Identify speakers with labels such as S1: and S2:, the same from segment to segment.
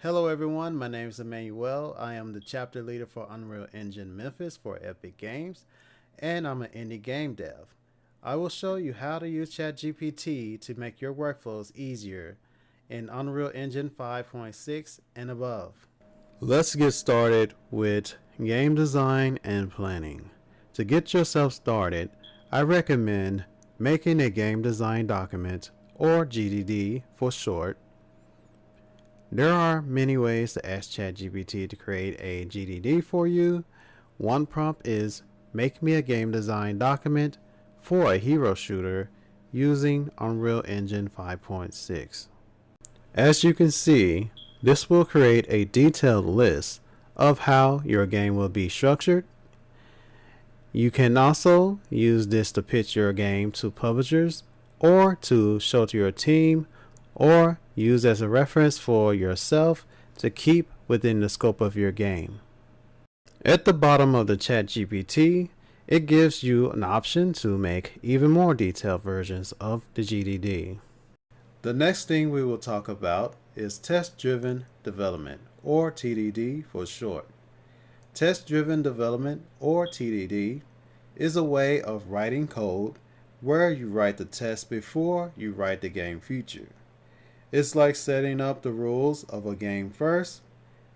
S1: Hello everyone, my name is Emmanuel. I am the chapter leader for Unreal Engine Memphis for Epic Games, and I'm an indie game dev. I will show you how to use ChatGPT to make your workflows easier in Unreal Engine 5.6 and above. Let's get started with game design and planning. To get yourself started, I recommend making a game design document, or GDD for short. There are many ways to ask ChatGPT to create a GDD for you. One prompt is make me a game design document for a hero shooter using Unreal Engine 5.6. As you can see, this will create a detailed list of how your game will be structured. You can also use this to pitch your game to publishers or to show to your team, or use as a reference for yourself to keep within the scope of your game. At the bottom of the ChatGPT, it gives you an option to make even more detailed versions of the GDD. The next thing we will talk about is test-driven development, or TDD for short. Test-driven development, or TDD, is a way of writing code where you write the test before you write the game feature. It's like setting up the rules of a game first,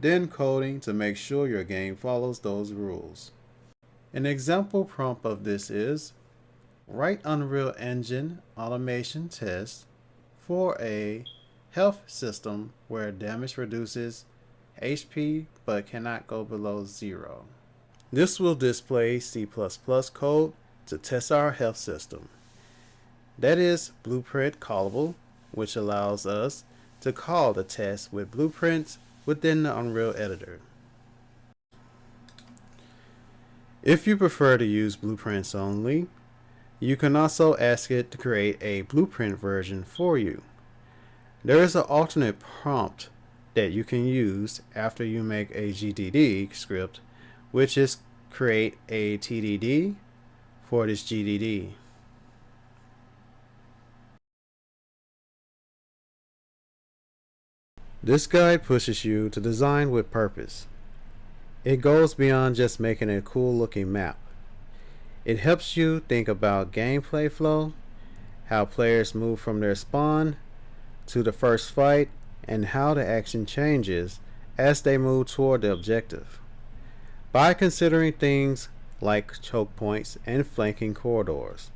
S1: then coding to make sure your game follows those rules. An example prompt of this is, write Unreal Engine automation test for a health system where damage reduces HP but cannot go below 0. This will display C++ code to test our health system. That is blueprint callable, which allows us to call the test with blueprints within the Unreal editor. If you prefer to use blueprints only, you can also ask it to create a blueprint version for you. There is an alternate prompt that you can use after you make a GDD script, which is create a TDD for this GDD. This guide pushes you to design with purpose. It goes beyond just making a cool looking map. It helps you think about gameplay flow, how players move from their spawn to the first fight, and how the action changes as they move toward the objective. By considering things like choke points and flanking corridors,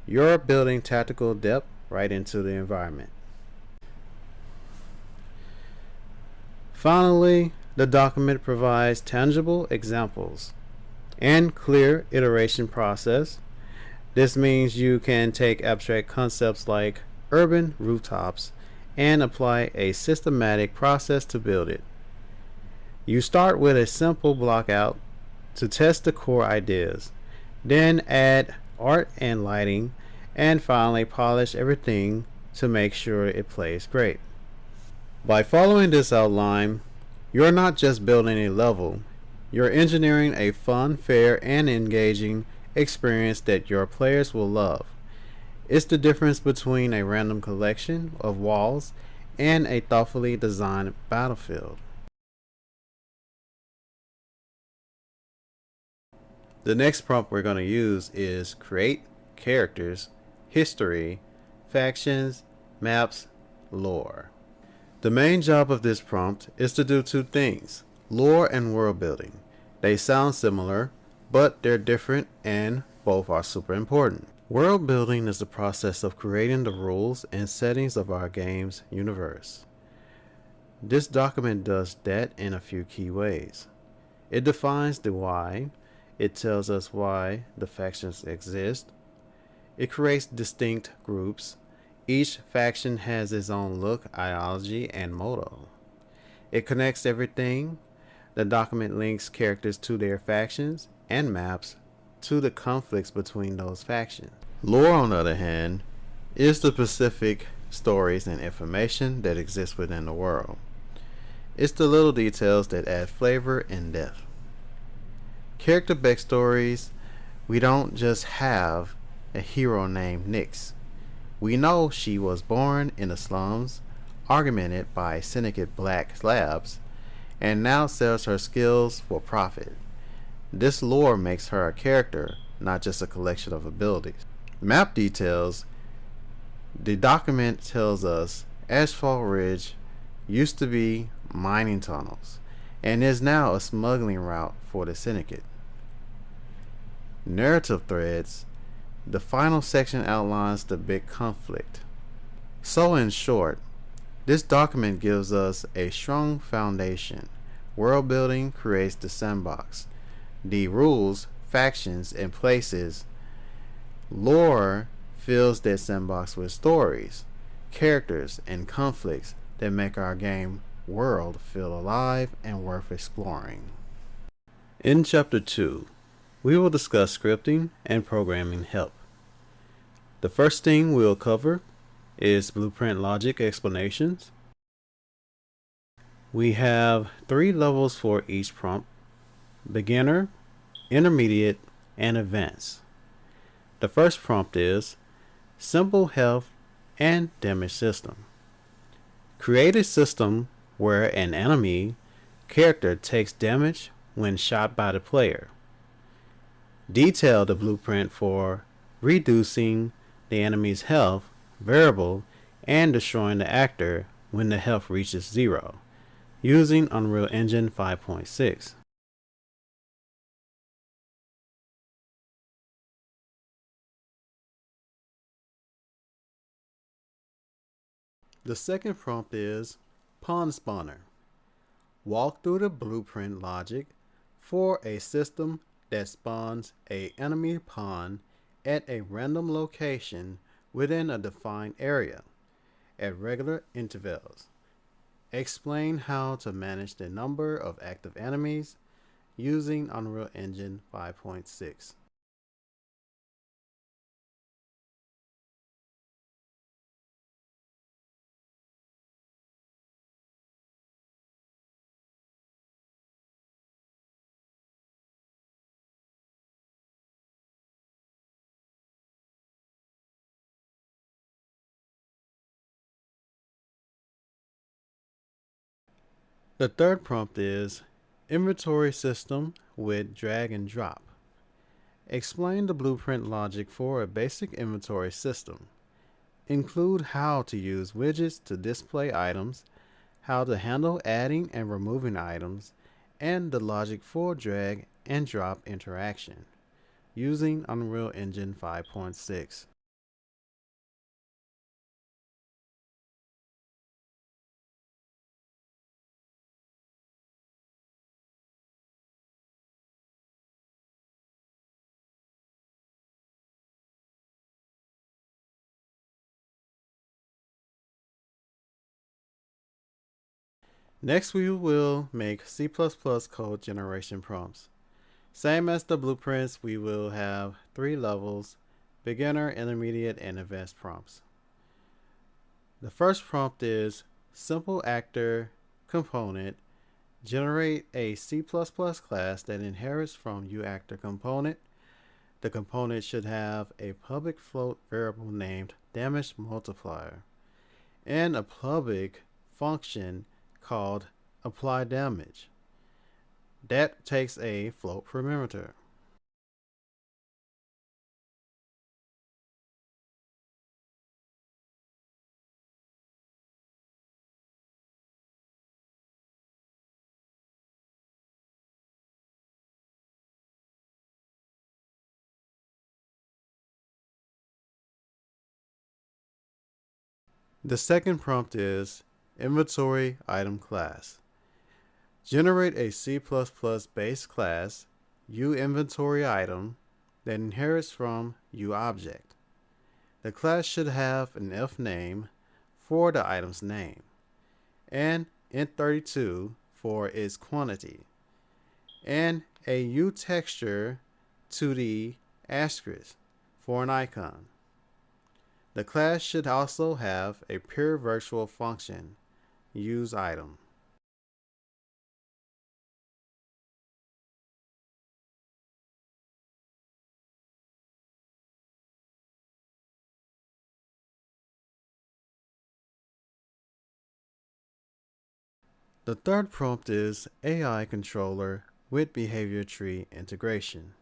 S1: you're building tactical depth right into the environment. Finally, the document provides tangible examples and clear iteration process. This means you can take abstract concepts like urban rooftops and apply a systematic process to build it. You start with a simple blockout to test the core ideas, then add art and lighting, and finally polish everything to make sure it plays great. By following this outline, you're not just building a level, you're engineering a fun, fair, and engaging experience that your players will love. It's the difference between a random collection of walls and a thoughtfully designed battlefield. The next prompt we're going to use is create characters, history, factions, maps, lore. The main job of this prompt is to do two things: lore and world building. They sound similar, but they're different, and both are super important. World building is the process of creating the rules and settings of our game's universe. This document does that in a few key ways. It defines the why. It tells us why the factions exist. It creates distinct groups. Each faction has its own look, ideology, and motto. It connects everything. The document links characters to their factions and maps to the conflicts between those factions. Lore, on the other hand, is the specific stories and information that exist within the world. It's the little details that add flavor and depth. Character backstories: we don't just have a hero named Nyx. We know she was born in the slums, augmented by Syndicate Black Labs, and now sells her skills for profit. This lore makes her a character, not just a collection of abilities. Map details. The document tells us Asphalt Ridge used to be mining tunnels and is now a smuggling route for the Syndicate. Narrative threads. The final section outlines the big conflict. So, in short, this document gives us a strong foundation. World building creates the sandbox. The rules, factions, and places. Lore fills that sandbox with stories, characters, and conflicts that make our game world feel alive and worth exploring. In Chapter 2, we will discuss scripting and programming help. The first thing we'll cover is blueprint logic explanations. We have 3 levels for each prompt: beginner, intermediate, and advanced. The first prompt is simple health and damage system. Create a system where an enemy character takes damage when shot by the player. Detail the blueprint for reducing the enemy's health variable and destroying the actor when the health reaches 0, using Unreal Engine 5.6. The second prompt is Pawn Spawner. Walk through the blueprint logic for a system that spawns an enemy pawn at a random location within a defined area at regular intervals. Explain how to manage the number of active enemies using Unreal Engine 5.6. The third prompt is Inventory System with Drag and Drop. Explain the blueprint logic for a basic inventory system. Include how to use widgets to display items, how to handle adding and removing items, and the logic for drag and drop interaction using Unreal Engine 5.6. Next, we will make C++ code generation prompts. Same as the blueprints, we will have 3 levels: beginner, intermediate, and advanced prompts. The first prompt is simple actor component. Generate a C++ class that inherits from uActor component. The component should have a public float variable named damage multiplier and a public function called apply damage that takes a float parameter. The second prompt is inventory item class. Generate a C++ base class uInventory item that inherits from uObject. The class should have an if name for the item's name and int32 for its quantity and a uTexture 2D asterisk for an icon. The class should also have a pure virtual function, useItem. The third prompt is AI controller with behavior tree integration.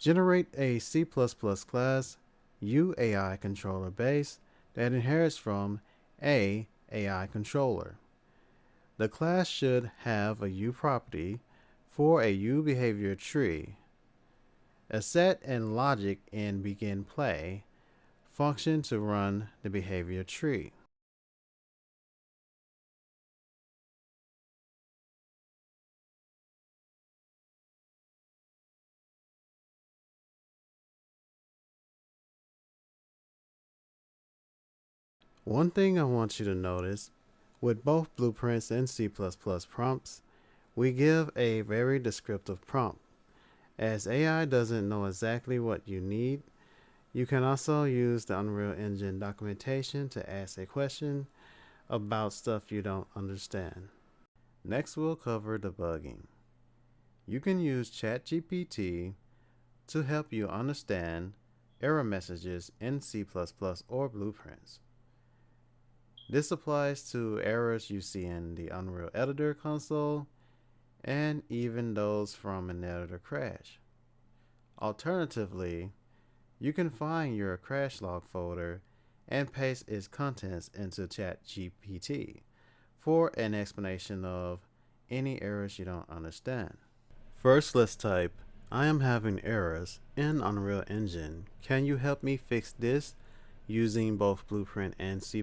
S1: Generate a C++ class UAI controller base that inherits from a AI controller. The class should have a U property for a U behavior tree, a set and logic in begin play function to run the behavior tree. One thing I want you to notice, with both blueprints and C++ prompts, we give a very descriptive prompt. As AI doesn't know exactly what you need, you can also use the Unreal Engine documentation to ask a question about stuff you don't understand. Next, we'll cover debugging. You can use ChatGPT to help you understand error messages in C++ or blueprints. This applies to errors you see in the Unreal Editor console and even those from an editor crash. Alternatively, you can find your crash log folder and paste its contents into ChatGPT for an explanation of any errors you don't understand. First, let's type, "I am having errors in Unreal Engine. Can you help me fix this using both Blueprint and C++?"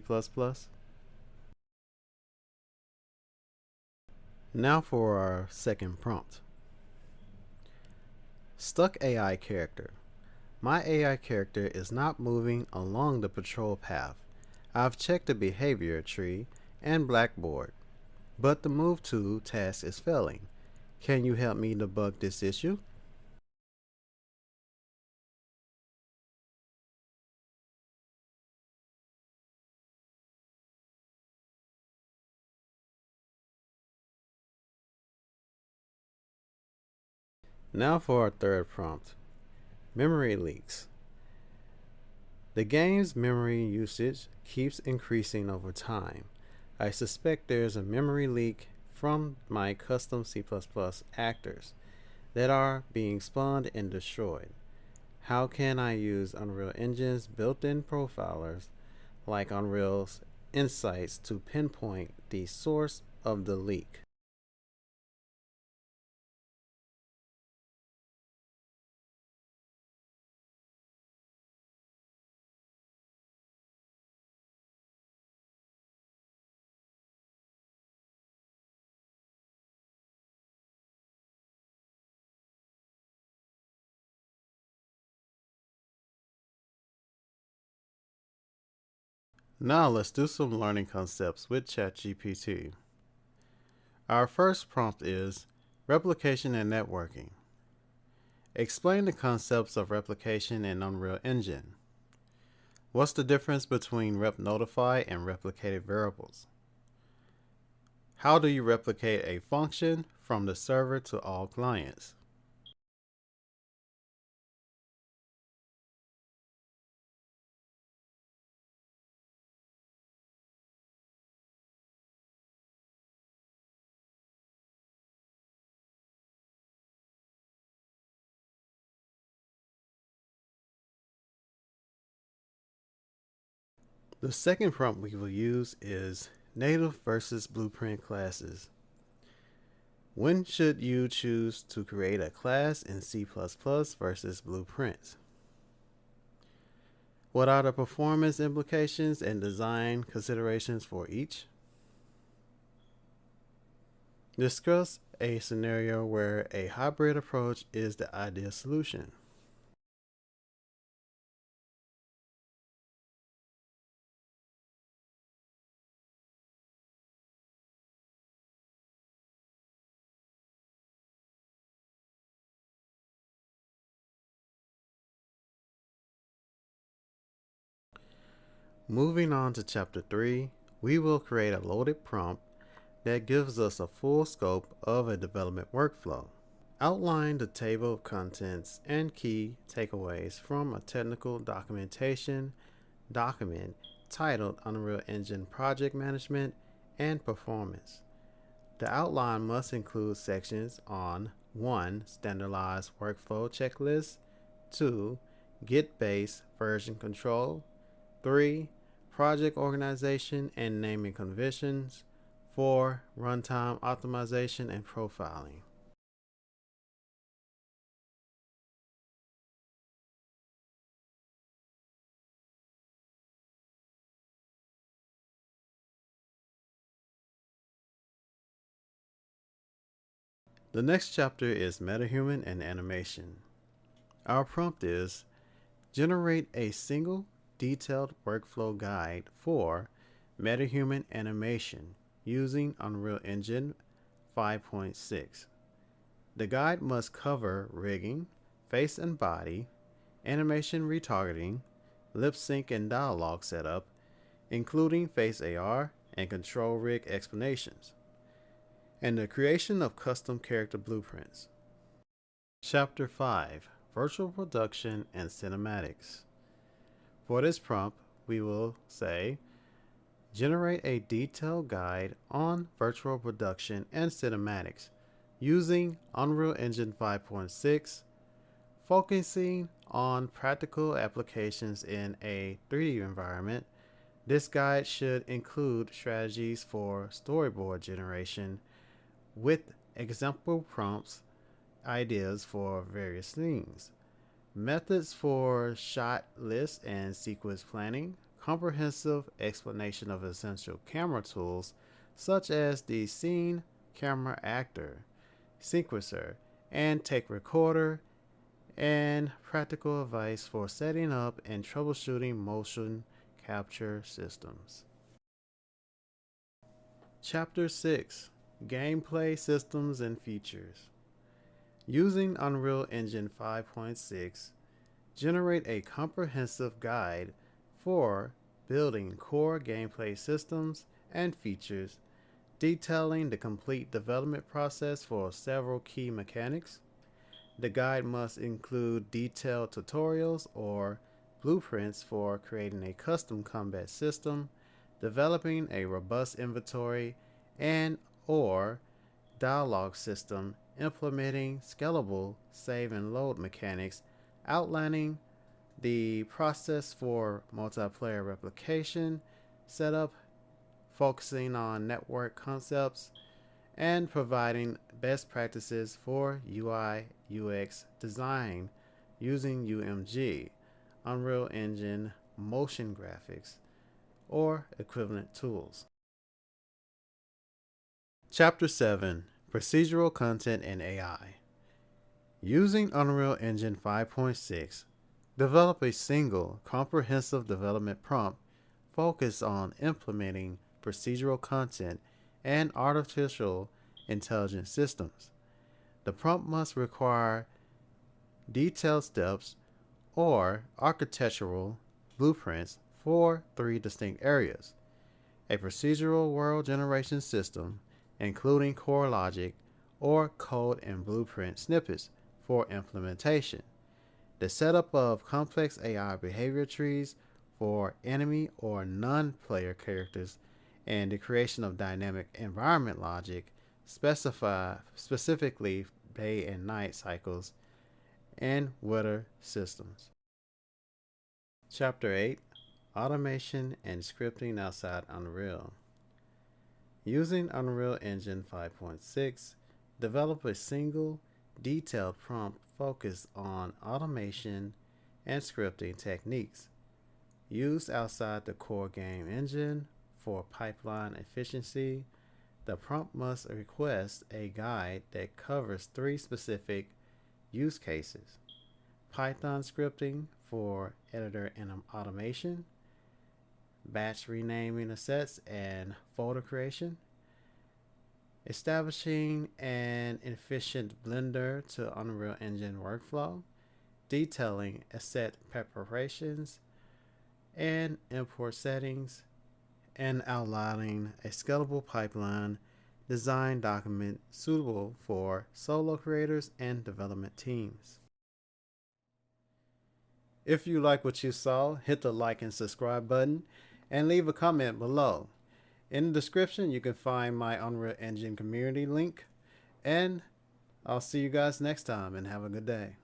S1: Now for our second prompt. Stuck AI character. My AI character is not moving along the patrol path. I've checked the behavior tree and blackboard, but the move to task is failing. Can you help me debug this issue? Now for our third prompt. Memory leaks. The game's memory usage keeps increasing over time. I suspect there's a memory leak from my custom C++ actors that are being spawned and destroyed. How can I use Unreal Engine's built-in profilers like Unreal's Insights to pinpoint the source of the leak? Now let's do some learning concepts with ChatGPT. Our first prompt is replication and networking. Explain the concepts of replication in Unreal Engine. What's the difference between rep notify and replicated variables? How do you replicate a function from the server to all clients? The second prompt we will use is native versus blueprint classes. When should you choose to create a class in C++ versus blueprints? What are the performance implications and design considerations for each? Discuss a scenario where a hybrid approach is the ideal solution. Moving on to Chapter 3, we will create a loaded prompt that gives us a full scope of a development workflow. Outline the table of contents and key takeaways from a technical documentation document titled Unreal Engine Project Management and Performance. The outline must include sections on 1. Standardized workflow checklist, 2. Git-based version control, 3. Project organization and naming conventions, 4. Runtime optimization and profiling. The next chapter is MetaHuman and animation. Our prompt is generate a single detailed workflow guide for MetaHuman animation using Unreal Engine 5.6. The guide must cover rigging, face and body, animation retargeting, lip sync and dialogue setup, including face AR and control rig explanations, and the creation of custom character blueprints. Chapter 5: Virtual Production and Cinematics. For this prompt, we will say, generate a detailed guide on virtual production and cinematics using Unreal Engine 5.6, focusing on practical applications in a 3D environment. This guide should include strategies for storyboard generation with example prompts, ideas for various scenes, methods for shot list and sequence planning, comprehensive explanation of essential camera tools such as the scene camera actor, sequencer, and take recorder, and practical advice for setting up and troubleshooting motion capture systems. Chapter 6: Gameplay Systems and Features. Using Unreal Engine 5.6, generate a comprehensive guide for building core gameplay systems and features, detailing the complete development process for several key mechanics. The guide must include detailed tutorials or blueprints for creating a custom combat system, developing a robust inventory and or dialogue system, implementing scalable save and load mechanics, outlining the process for multiplayer replication, setup, focusing on network concepts, and providing best practices for UI UX design using UMG, Unreal Engine motion graphics, or equivalent tools. Chapter 7: Procedural Content and AI. Using Unreal Engine 5.6, develop a single, comprehensive development prompt focused on implementing procedural content and artificial intelligence systems. The prompt must require detailed steps or architectural blueprints for 3 distinct areas: a procedural world generation system, including core logic or code and blueprint snippets for implementation, the setup of complex AI behavior trees for enemy or non-player characters, and the creation of dynamic environment logic specifically day and night cycles and weather systems. Chapter 8: Automation and Scripting Outside Unreal. Using Unreal Engine 5.6, develop a single, detailed prompt focused on automation and scripting techniques used outside the core game engine for pipeline efficiency. The prompt must request a guide that covers 3 specific use cases: Python scripting for editor and automation, batch renaming assets and folder creation, establishing an efficient blender to Unreal Engine workflow, detailing asset preparations and import settings, and outlining a scalable pipeline design document suitable for solo creators and development teams. If you like what you saw, hit the like and subscribe button and leave a comment below. In the description, you can find my Unreal Engine community link. And I'll see you guys next time and have a good day.